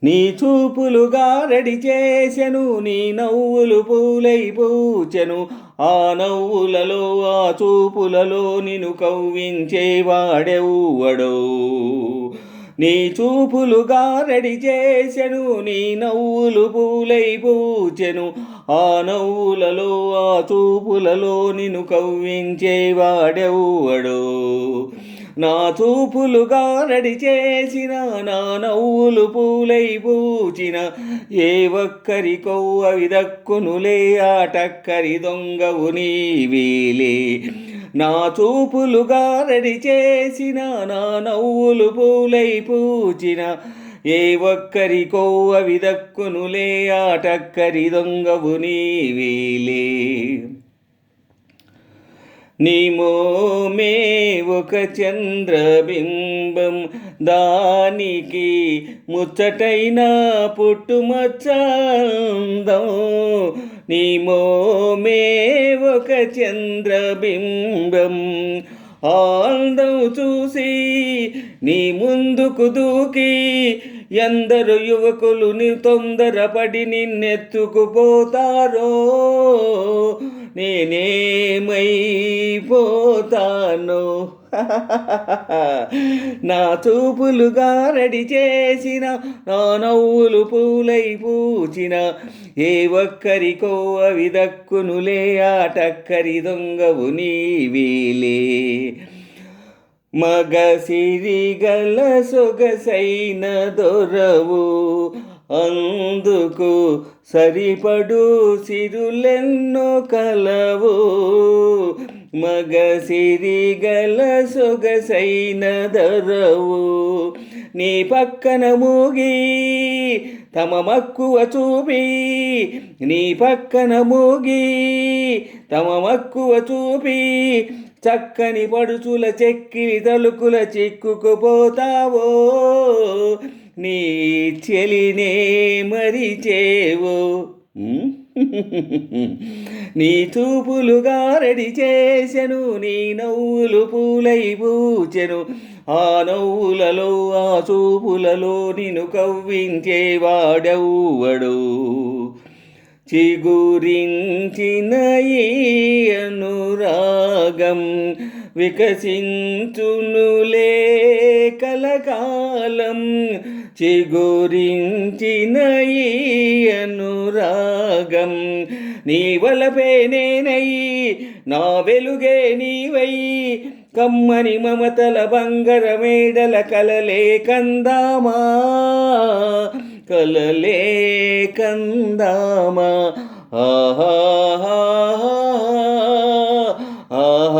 నీ చూపులు గారడి చేసెను, నీ నవ్వులు పూలై పూచెను. ఆ నవ్వులలో ఆ చూపులలో నిన్ను కవ్వించేవాడెవ్వడో. నీ చూపులు గారడి చేసెను, నీ నవ్వులు పూలై పూచెను. ఆ నవ్వులలో ఆ చూపులలో నిన్ను కవ్వించేవాడెవ్వడో. నా చూపులు గారడి చేసిన, నా నవ్వులు పూలై పూచిన, ఏ ఒక్కరికో అవి దక్కునులే, ఆ టక్కరి దొంగవు నీవేలే. నా చూపులు గారడి చేసిన, నా నవ్వులు పూలై పూచిన, ఏ ఒక్కరికో అవి దక్కునులే, ఆ టక్కరి దొంగవు నీవేలే. నీ మోమే ఒక చంద్రబింబం, దానికి ముచ్చటైన పుట్టుమచ్చందం. నీ మోమే ఒక చంద్రబింబం, అందం చూసి నీ ముందుకు దూకి ఎందరు యువకులు నీ తొందరపడి నిన్నెత్తుకుపోతారో. నేనేమైపోతానో. నా చూపులు గారడి చేసిన, నా నవ్వులు పూలై పూచిన, ఏ ఒక్కరికో అవి దక్కునులే, ఆ టక్కరి దొంగవు నీవేలే. మగ సిరిగల సొగసైన దొరవు, అందుకు సరిపడు సిరులెన్నో కలవు. మగ సిరిగల సొగసైన దొరవు, నీ పక్కన మూగి తమ మక్కువ చూపి, నీ పక్కన మూగి తమ మక్కువ చూపి, చక్కని పడుచుల చెక్కిలి తలుకుల చిక్కుకుపోతావో. నీ చెలినే మరిచేవో. నీ చూపులు గారడి చేసెను, నీ నవ్వులు పూలై పూచెను. ఆ నవ్వులలో ఆ చూపులలో నిన్ను కవ్వించేవాడెవ్వడో. చిగురించిన ఈ అనురాగం వికసించునులే కలకాలం. చిగురించిన ఈ అనురాగం నీ వలపే నేనై, నా వెలుగే నీవై, కమ్మని మమతల బంగర మేడల కలలే కందామా, కలలే కందామా. ఆహా ఆహా.